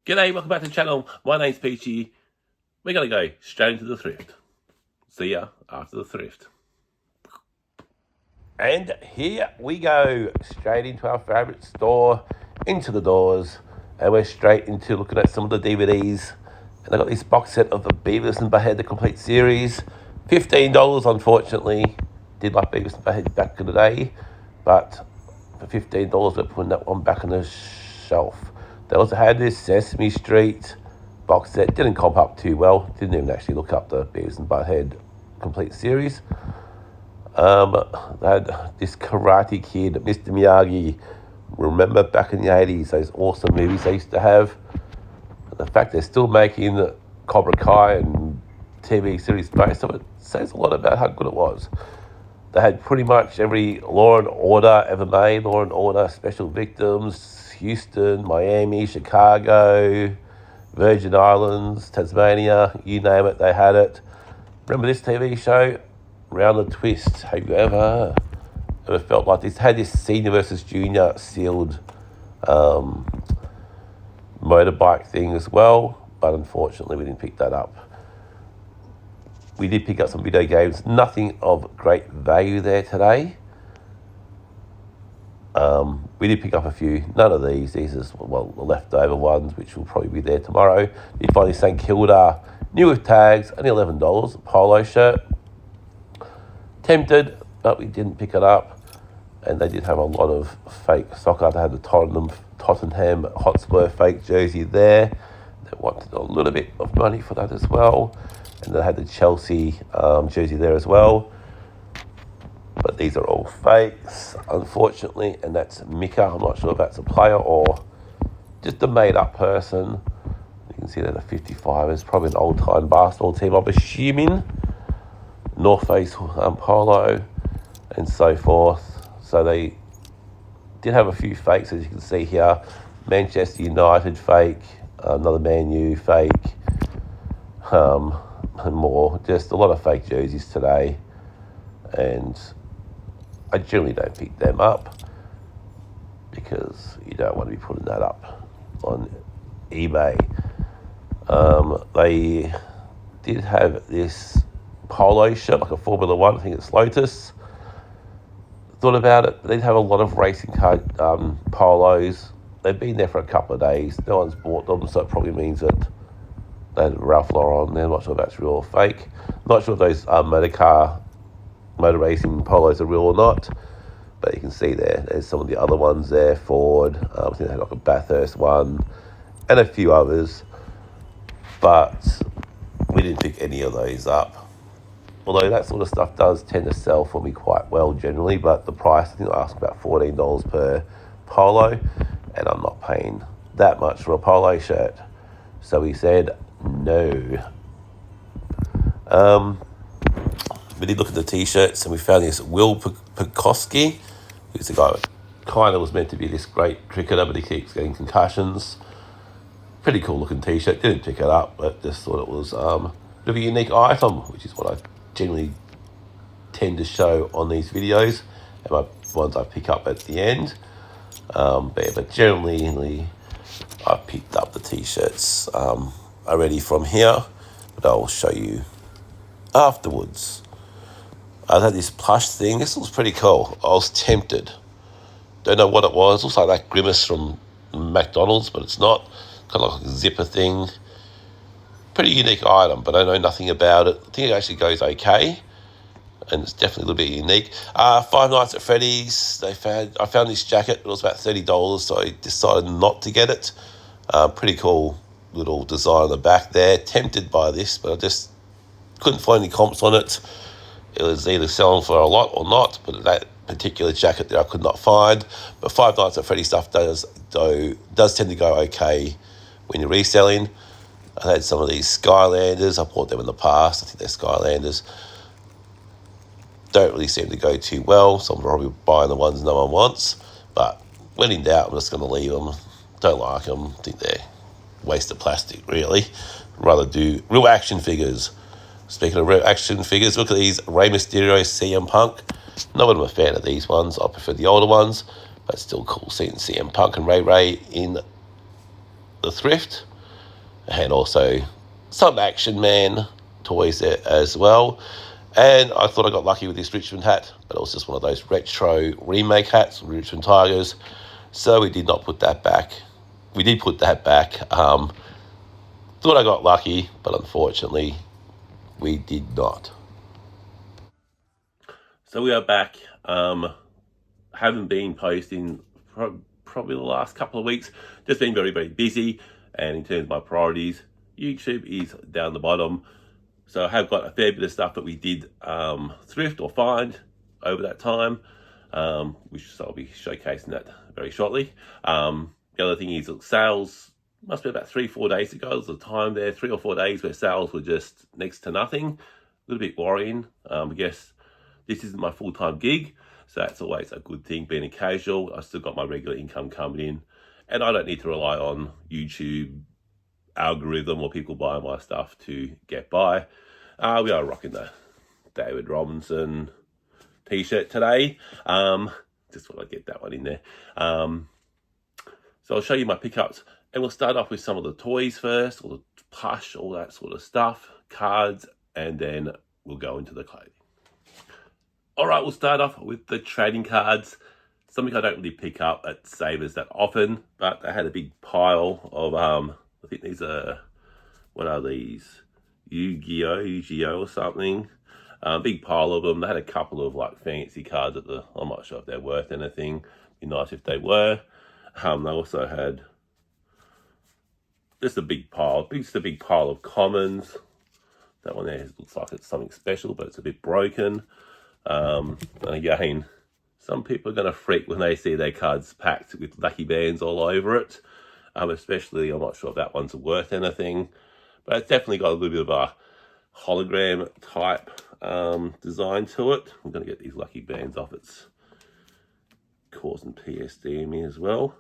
G'day, welcome back to the channel. My name's Peachy. We're going to go straight into the thrift. See ya after the thrift. And here we go, straight into our favourite store, into the doors, and we're straight into looking at some of the DVDs. And I got this box set of the Beavis and Butthead, the complete series. $15, unfortunately. Did like Beavis and Butthead back in the day, but for $15 we're putting that one back on the shelf. They also had this Sesame Street box set. Didn't comp up too well. Didn't even actually look up the Beavis and Butthead complete series. They had this Karate Kid, Mr. Miyagi. Remember back in the 80s, those awesome movies they used to have? The fact they're still making Cobra Kai and TV series based on it says a lot about how good it was. They had pretty much every Law and Order ever made. Law and Order, Special Victims, Houston, Miami, Chicago, Virgin Islands, Tasmania, you name it, they had it. Remember this TV show, Round the Twist? Have you ever felt like this? Had this senior versus junior sealed motorbike thing as well, but unfortunately we didn't pick that up. We did pick up some video games, nothing of great value there today. We did pick up a few, none of these are, well, the leftover ones, which will probably be there tomorrow. Did find this St Kilda, new with tags, only $11, a polo shirt. Tempted, but we didn't pick it up. And they did have a lot of fake soccer. They had the Tottenham Hotspur fake jersey there. They wanted a little bit of money for that as well. And they had the Chelsea jersey there as well. But these are all fakes, unfortunately. And that's Mika. I'm not sure if that's a player or just a made-up person. You can see that the 55 is probably an old-time basketball team, I'm assuming. North Face polo and so forth. So they did have a few fakes, as you can see here. Manchester United fake, another Man U fake, and more. Just a lot of fake jerseys today. And I generally don't pick them up because you don't want to be putting that up on eBay. They did have this polo shirt, like a Formula One, I think it's Lotus. Thought about it, but they'd have a lot of racing car polos. They've been there for a couple of days. No one's bought them, so it probably means that they had Ralph Lauren on there. I'm not sure if that's real or fake. Not sure if those motor racing polos are real or not. But you can see there's some of the other ones there. Ford, I think they had like a Bathurst one, and a few others. But we didn't pick any of those up. Although that sort of stuff does tend to sell for me quite well generally, but the price, I think I asked about $14 per polo, and I'm not paying that much for a polo shirt. So we said no. We did look at the t-shirts, and we found this Will Pekoski, who's the guy that kind of was meant to be this great cricketer, but he keeps getting concussions. Pretty cool looking t-shirt. Didn't pick it up, but just thought it was a bit of a unique item, which is what I generally tend to show on these videos, and my ones I pick up at the end. But generally, I picked up the t-shirts already from here, but I'll show you afterwards. I had this plush thing. This looks pretty cool. I was tempted. Don't know what it was. Looks like that Grimace from McDonald's, but it's not. Kind of like a zipper thing. Pretty unique item, but I know nothing about it. I think it actually goes okay, and it's definitely a little bit unique. Five Nights at Freddy's. I found this jacket. It was about $30, so I decided not to get it. Pretty cool little design on the back there. Tempted by this, but I just couldn't find any comps on it. It was either selling for a lot or not, but that particular jacket there I could not find. But Five Nights at Freddy's stuff does tend to go okay when you're reselling. I had some of these Skylanders. I bought them in the past. I think they're Skylanders. Don't really seem to go too well, so I'm probably buying the ones no one wants. But when in doubt, I'm just going to leave them. Don't like them. I think they're waste of plastic, really. Rather do real action figures. Speaking of real action figures, look at these Rey Mysterio, CM Punk. Not I'm a fan of these ones. I prefer the older ones, but it's still cool seeing CM Punk and Ray in the thrift. and also some Action Man toys there as well. And I thought I got lucky with this Richmond hat, but it was just one of those retro remake hats, Richmond Tigers. So we did not put that back. We did put that back. Thought I got lucky, but unfortunately, we did not. So we are back. Haven't been posting probably the last couple of weeks. Just been very, very busy. And in terms of my priorities, YouTube is down the bottom. So I have got a fair bit of stuff that we did thrift or find over that time, which I'll be showcasing that very shortly. The other thing is that sales must be about 3-4 days ago. There was a time there, 3 or 4 days, where sales were just next to nothing. A little bit worrying. I guess this isn't my full-time gig, so that's always a good thing, being a casual. I've still got my regular income coming in, and I don't need to rely on YouTube algorithm or people buying my stuff to get by. We are rocking the David Robinson t-shirt today. Just thought I'd get that one in there. So I'll show you my pickups, and we'll start off with some of the toys first, all the plush, all that sort of stuff, cards, and then we'll go into the clothing. All right, we'll start off with the trading cards. Something I don't really pick up at Savers that often, but I had a big pile of, I think these are, what are these? Yu-Gi-Oh or something. Big pile of them. They had a couple of like fancy cards at the, I'm not sure if they're worth anything. Be nice if they were. They also had just a big pile of commons. That one there looks like it's something special, but it's a bit broken. And again, some people are going to freak when they see their cards packed with lucky bands all over it. Especially, I'm not sure if that one's worth anything, but it's definitely got a little bit of a hologram type design to it. I'm going to get these lucky bands off. It's causing PSD in me as well.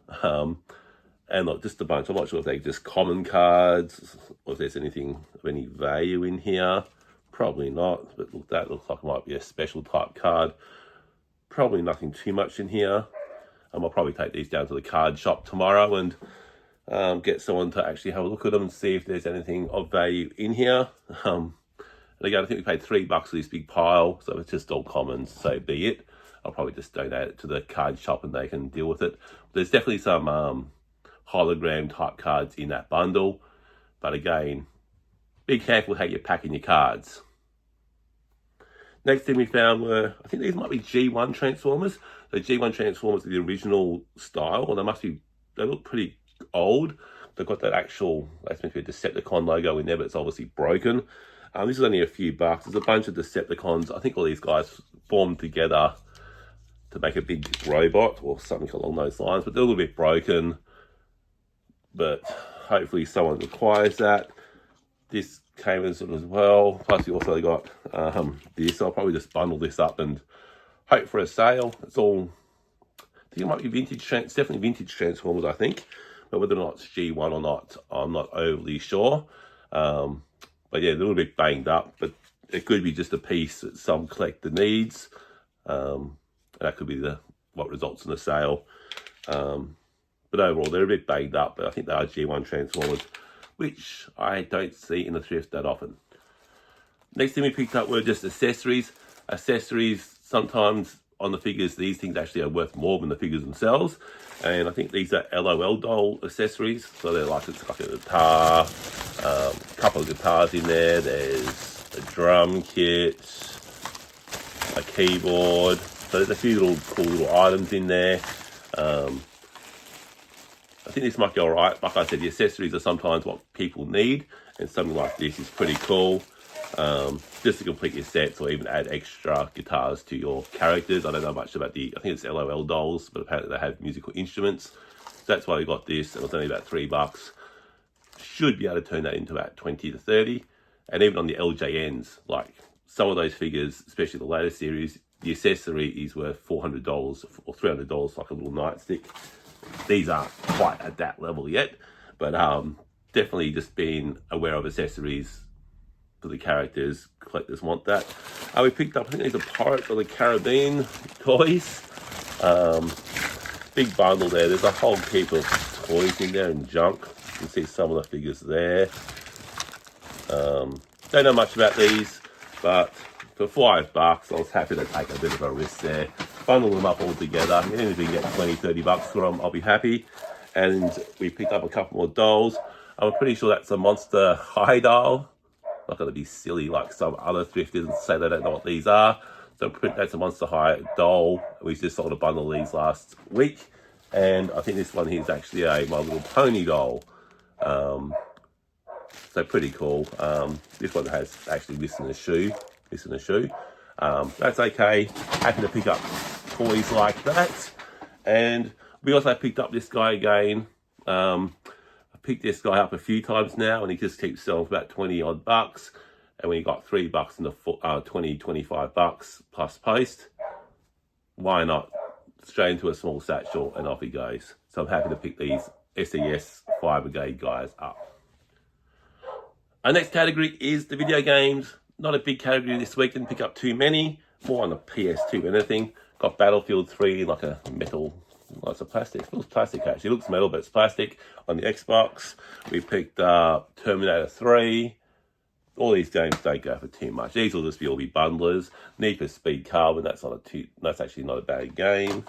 And look, just a bunch. I'm not sure if they're just common cards or if there's anything of any value in here. Probably not, but look, that looks like it might be a special type card. Probably nothing too much in here. I'll probably take these down to the card shop tomorrow and get someone to actually have a look at them and see if there's anything of value in here. And again, I think we paid $3 for this big pile, so it's just all commons, so be it. I'll probably just donate it to the card shop and they can deal with it. There's definitely some hologram type cards in that bundle, but again, be careful how you're packing your cards. Next thing we found were, I think these might be G1 Transformers. So G1 Transformers are the original style, and they look pretty old. They've got that actual, that's meant to be a Decepticon logo in there, but it's obviously broken. This is only a few bucks. There's a bunch of Decepticons. I think all these guys formed together to make a big robot or something along those lines, but they're a little bit broken. But hopefully someone requires that. This came as well. Plus we also got this. I'll probably just bundle this up and hope for a sale. It's all, I think it might be vintage, it's definitely vintage Transformers, I think. But whether or not it's G1 or not, I'm not overly sure. But yeah, a little bit banged up, but it could be just a piece that some collector needs. And that could be what results in a sale. But overall, they're a bit banged up, but I think they are G1 Transformers, which I don't see in the thrift that often. Next thing we picked up were just accessories. Accessories, sometimes on the figures, these things actually are worth more than the figures themselves. And I think these are LOL doll accessories. So they're like, it's like a guitar, a couple of guitars in there. There's a drum kit, a keyboard. So there's a few cool little items in there. I think this might be all right. Like I said, the accessories are sometimes what people need, and something like this is pretty cool. Just to complete your sets or even add extra guitars to your characters. I don't know much about I think it's LOL dolls, but apparently they have musical instruments. So that's why we got this, and it's only about $3. Should be able to turn that into about 20 to 30. And even on the LJNs, like some of those figures, especially the later series, the accessory is worth $400 or $300, like a little nightstick. These aren't quite at that level yet, but definitely just being aware of accessories for the characters. Collectors want that. We picked up, I think these are Pirates of the Caribbean toys. Big bundle there. There's a whole heap of toys in there and junk. You can see some of the figures there. Don't know much about these, but for $5, I was happy to take a bit of a risk there. Bundle them up all together. Even if we can get 20, 30 bucks for them, I'll be happy. And we picked up a couple more dolls. I'm pretty sure that's a Monster High doll. Not going to be silly like some other thrifters and say they don't know what these are. So that's a Monster High doll. We just sold a bundle of these last week. And I think this one here is actually a My Little Pony doll. So pretty cool. This one has actually this in a shoe. That's okay. Happy to pick up toys like that. And we also picked up this guy again. I picked this guy up a few times now, and he just keeps selling for about 20 odd bucks. And we got $3 in the 20, 25 bucks plus post. Why not? Straight into a small satchel and off he goes. So I'm happy to pick these SES Fire Brigade guys up. Our next category is the video games. Not a big category this week, didn't pick up too many. More on the PS2 than anything. Got Battlefield 3, like a metal, well, it's a plastic, it feels plastic actually. It looks metal, but it's plastic on the Xbox. We picked up Terminator 3. All these games don't go for too much. These will just be bundlers. Need for Speed Carbon, that's actually not a bad game.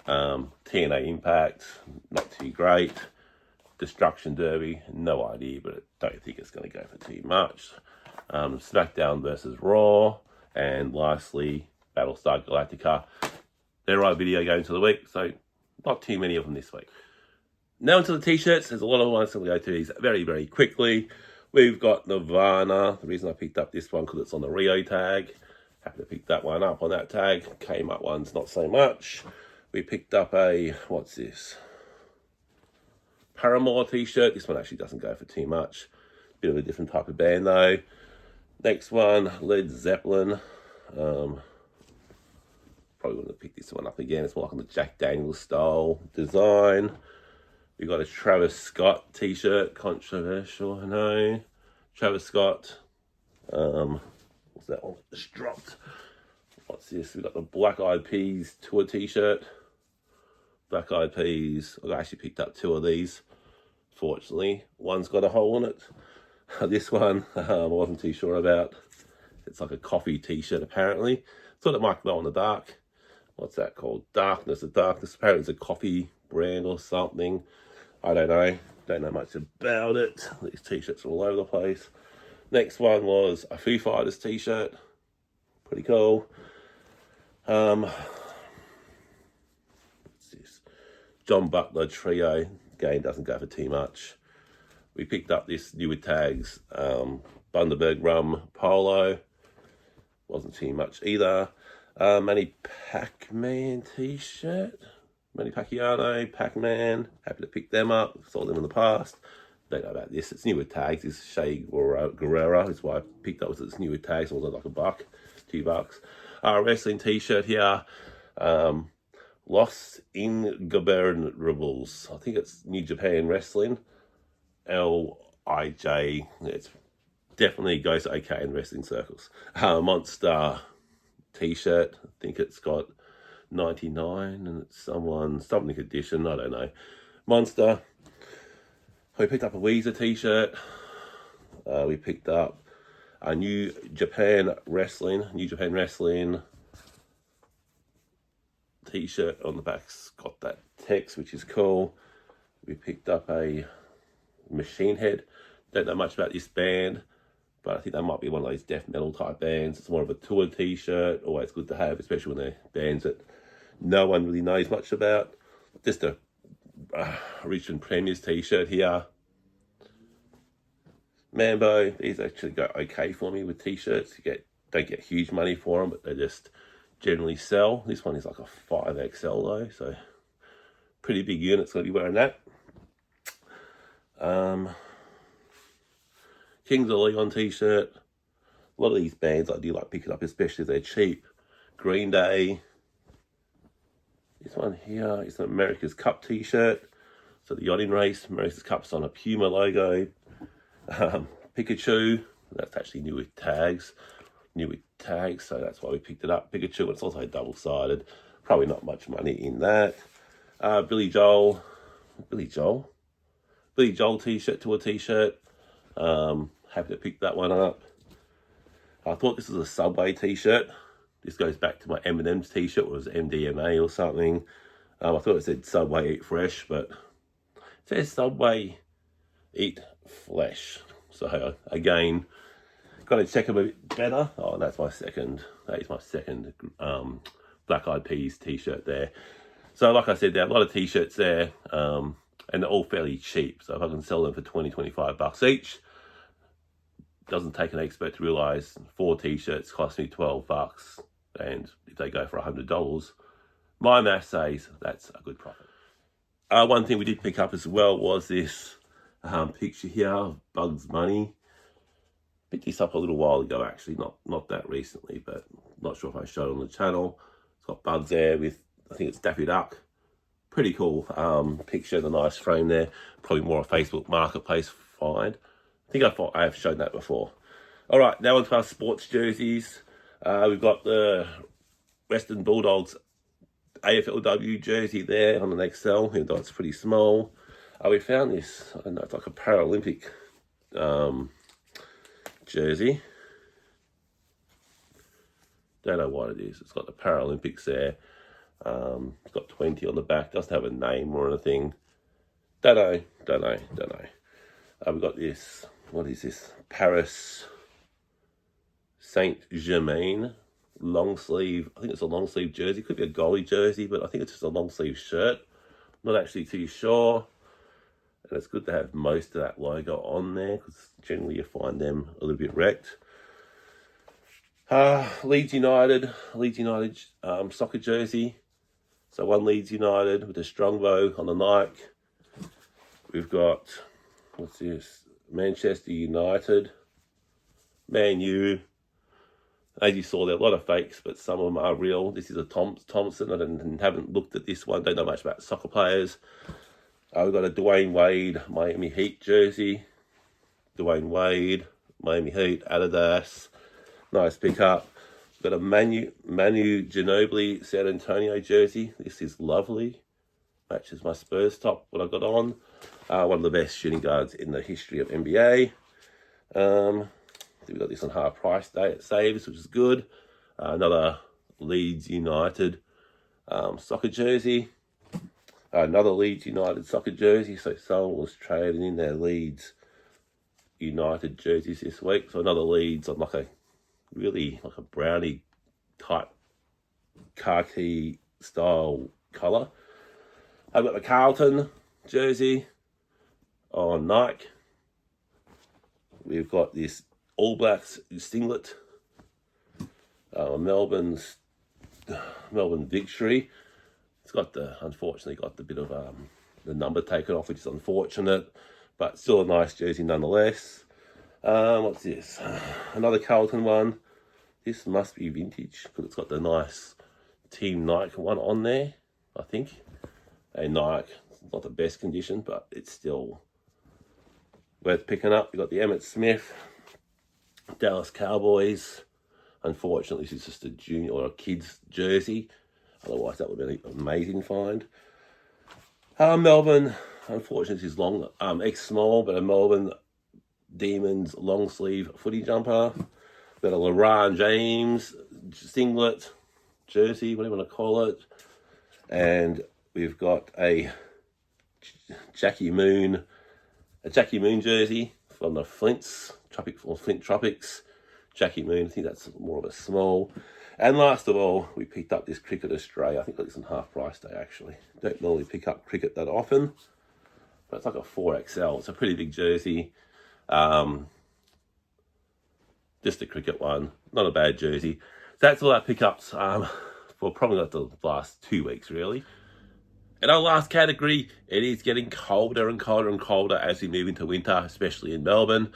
TNA Impact, not too great. Destruction Derby, no idea, but I don't think it's going to go for too much. SmackDown versus Raw, and lastly, Battlestar Galactica. There are video games of the week, so not too many of them this week. Now into the t-shirts. There's a lot of ones, so we'll go through these very, very quickly. We've got Nirvana. The reason I picked up this one because it's on the Rio tag. Happy to pick that one up on that tag. Came up ones, not so much. We picked up a, what's this? Paramore t-shirt. This one actually doesn't go for too much. Bit of a different type of band though. Next one, Led Zeppelin. Probably wouldn't have picked this one up again. It's more like on the Jack Daniels style design. We got a Travis Scott t-shirt. Controversial, I know. Travis Scott. What's that one? Just dropped. What's this? We got the Black Eyed Peas tour t-shirt. Black Eyed Peas. I actually picked up two of these. Fortunately, one's got a hole in it. This one, I wasn't too sure about. It's like a coffee t-shirt, apparently. Thought it might glow in the dark. What's that called? Darkness of Darkness. Apparently it's a coffee brand or something. I don't know. Don't know much about it. These t-shirts are all over the place. Next one was a Foo Fighters t-shirt. Pretty cool. What's this? John Butler Trio. Again, doesn't go for too much. We picked up this newer tags, Bundaberg Rum Polo. Wasn't too much either. Manny Pacquiao t-shirt. Manny Pacquiao, Pac-Man. Happy to pick them up. Sold them in the past. Don't know about this. It's newer tags. This is Shea Guerrero. That's why I picked up. It's newer tags. It was like $1, $2. Wrestling t-shirt here. Los Ingobernables. I think it's New Japan Wrestling. LIJ. It definitely goes okay in wrestling circles. Monster t-shirt. I think it's got 99 and it's something edition. I don't know. Monster. We picked up a Weezer t-shirt. We picked up a New Japan Wrestling t-shirt. On the back's got that text, which is cool. We picked up a Machine Head. Don't know much about this band, but I think that might be one of those death metal type bands. It's more of a tour t-shirt. Always good to have, especially when they're bands that no one really knows much about. Just a Richmond Premiers t-shirt here. Mambo, these actually go okay for me with t-shirts. Don't get huge money for them, but they just generally sell. This one is like a 5XL though, so pretty big unit's gonna be wearing that. Kings of Leon t-shirt. A lot of these bands I do like picking up, especially if they're cheap. Green Day. This one here is an America's Cup t-shirt. So the yachting race, America's Cup's on a Puma logo. Pikachu, that's actually new with tags, so that's why we picked it up. Pikachu, it's also double-sided. Probably not much money in that. Billy Joel. Billy Joel t-shirt to a t-shirt. Happy to pick that one up. I thought this was a Subway t-shirt. This goes back to my M&M's t-shirt, or it was MDMA or something. I thought it said Subway Eat Fresh, but it says Subway Eat Flesh. So again, got to check them a bit better. Oh, that's my second. That is my second Black Eyed Peas t-shirt there. So like I said, there are a lot of t-shirts there, and they're all fairly cheap. So if I can sell them for 20, 25 bucks each, doesn't take an expert to realize 4 t-shirts cost me 12 bucks. And if they go for $100, my math says that's a good profit. One thing we did pick up as well was this picture here of Bugs Bunny. Picked this up a little while ago, actually, not that recently, but not sure if I showed it on the channel. It's got Bugs there with, I think it's Daffy Duck. Pretty cool picture, the nice frame there. Probably more a Facebook Marketplace find. I think I have shown that before. All right, now onto our sports jerseys. We've got the Western Bulldogs AFLW jersey there on an XL, even though it's pretty small. We found this, I don't know, it's like a Paralympic jersey. Don't know what it is. It's got the Paralympics there. It's got 20 on the back. Doesn't have a name or anything. Don't know. We've got this. What is this? Paris Saint-Germain long sleeve. I think it's a long sleeve jersey. Could be a goalie jersey, but I think it's just a long sleeve shirt. Not actually too sure. And it's good to have most of that logo on there, because generally you find them a little bit wrecked. Leeds United soccer jersey. So one Leeds United with a Strongbow on the Nike. We've got, what's this? Manchester United, Man U. As you saw, there are a lot of fakes, but some of them are real. This is a Thompson. I haven't looked at this one. Don't know much about soccer players. We've got a Dwayne Wade Miami Heat jersey. Dwayne Wade, Miami Heat, Adidas. Nice pickup. We've got a Manu Ginobili San Antonio jersey. This is lovely. Matches my Spurs top, what I got on. One of the best shooting guards in the history of NBA. We got this on half price day at Savers, which is good. Another Leeds United soccer jersey. Another Leeds United soccer jersey. So someone was trading in their Leeds United jerseys this week. So another Leeds on like a brownie type khaki style colour. I've got the Carlton jersey on Nike. We've got this All Blacks singlet. Melbourne victory. It's got unfortunately got the bit of the number taken off, which is unfortunate, but still a nice jersey nonetheless. What's this? Another Carlton one. This must be vintage because it's got the nice Team Nike one on there, I think. And Nike, it's not the best condition, but it's still worth picking up. You've got the Emmitt Smith, Dallas Cowboys. Unfortunately, this is just a junior or a kid's jersey. Otherwise, that would have been an amazing find. Melbourne, unfortunately, this is long, X-small, but a Melbourne Demons long sleeve footy jumper. Got a LeBron James singlet, jersey, whatever you want to call it. And we've got a Jackie Moon jersey from the Flint Tropics. Jackie Moon, I think that's more of a small. And last of all, we picked up this Cricket Australia. I think it's on half price day, actually. Don't normally pick up cricket that often, but it's like a 4XL. It's a pretty big jersey. Just a cricket one, not a bad jersey. So that's all our pickups for probably like the last 2 weeks, really. And our last category, it is getting colder and colder and colder as we move into winter, especially in Melbourne.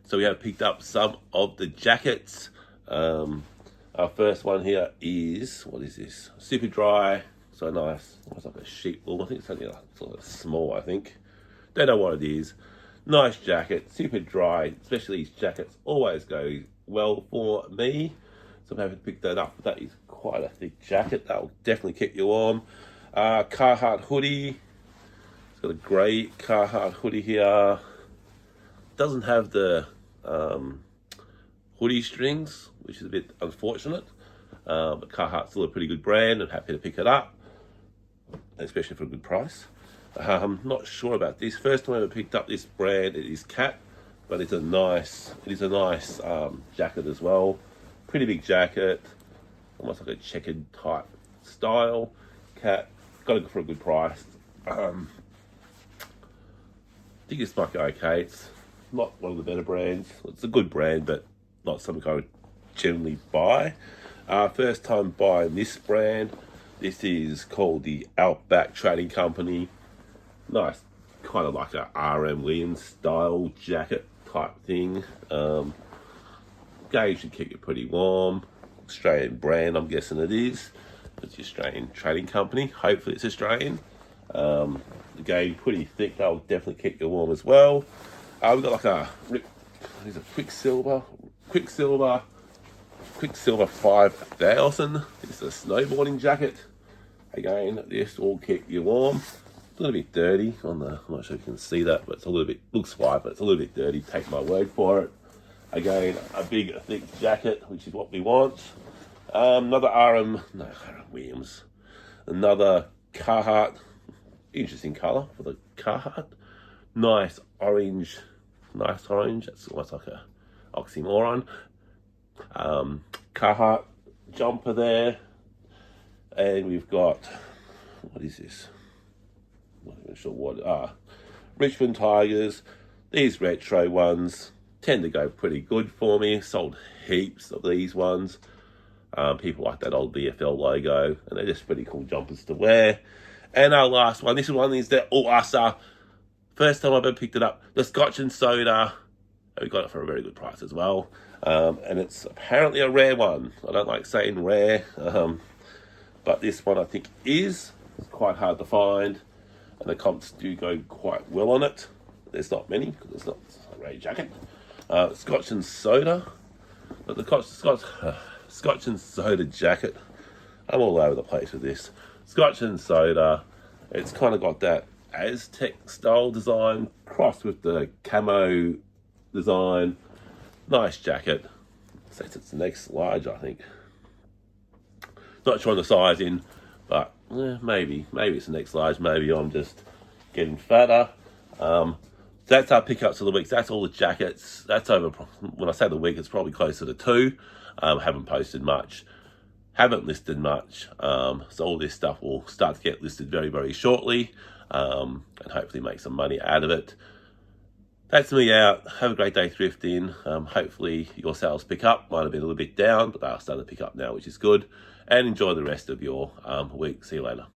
So we have picked up some of the jackets. Our first one here is, what is this? Super dry, so nice. It's like a sheep wool. I think it's only like small, I think. Don't know what it is. Nice jacket, super dry. Especially these jackets always go well for me. So I'm happy to pick that up. That is quite a thick jacket. That will definitely keep you warm. Carhartt hoodie. It's got a grey Carhartt hoodie here. Doesn't have the hoodie strings, which is a bit unfortunate. But Carhartt's still a pretty good brand. I'm happy to pick it up, especially for a good price. Not sure about this. First time I ever picked up this brand, it is cat, but it is a nice jacket as well. Pretty big jacket, almost like a checkered type style. Cat, got it for a good price. I think this might go okay. It's not one of the better brands. It's a good brand, but not something I would generally buy. First time buying this brand. This is called the Outback Trading Company. Nice, kind of like a RM Williams style jacket type thing. Gauge should keep you pretty warm. Australian brand, I'm guessing it is. It's the Australian Trading Company. Hopefully it's Australian. The gauge pretty thick. That'll definitely keep you warm as well. We've got like a Quicksilver 5000. It's a snowboarding jacket. Again, this will keep you warm. It's a little bit dirty on the, I'm not sure if you can see that, but it's a little bit, looks white, but it's a little bit dirty. Take my word for it. Again, a big, thick jacket, which is what we want. Another RM Williams. Another Carhartt. Interesting colour for the Carhartt. Nice orange. That's almost like a oxymoron. Carhartt jumper there. And we've got, what is this? I'm not even sure what. Richmond Tigers. These retro ones tend to go pretty good for me. Sold heaps of these ones. People like that old VFL logo, and they're just pretty cool jumpers to wear. And our last one, this is one of these that first time I've ever picked it up, the Scotch and Soda. We got it for a very good price as well. And it's apparently a rare one. I don't like saying rare, but this one I think is. It's quite hard to find, and the comps do go quite well on it. There's not many because it's not a rare jacket. Scotch and Soda, but the Scotch and Soda jacket. I'm all over the place with this. Scotch and Soda. It's kind of got that Aztec style design crossed with the camo design. Nice jacket. Says it's the next large, I think. Not sure on the sizing, but maybe it's the next large. Maybe I'm just getting fatter. That's our pickups of the week. That's all the jackets. That's over. When I say the week, it's probably closer to 2. Haven't posted much. Haven't listed much. So all this stuff will start to get listed very, very shortly. And hopefully make some money out of it. That's me out. Have a great day thrifting. Hopefully your sales pick up. Might have been a little bit down, but they'll start to pick up now, which is good. And enjoy the rest of your week. See you later.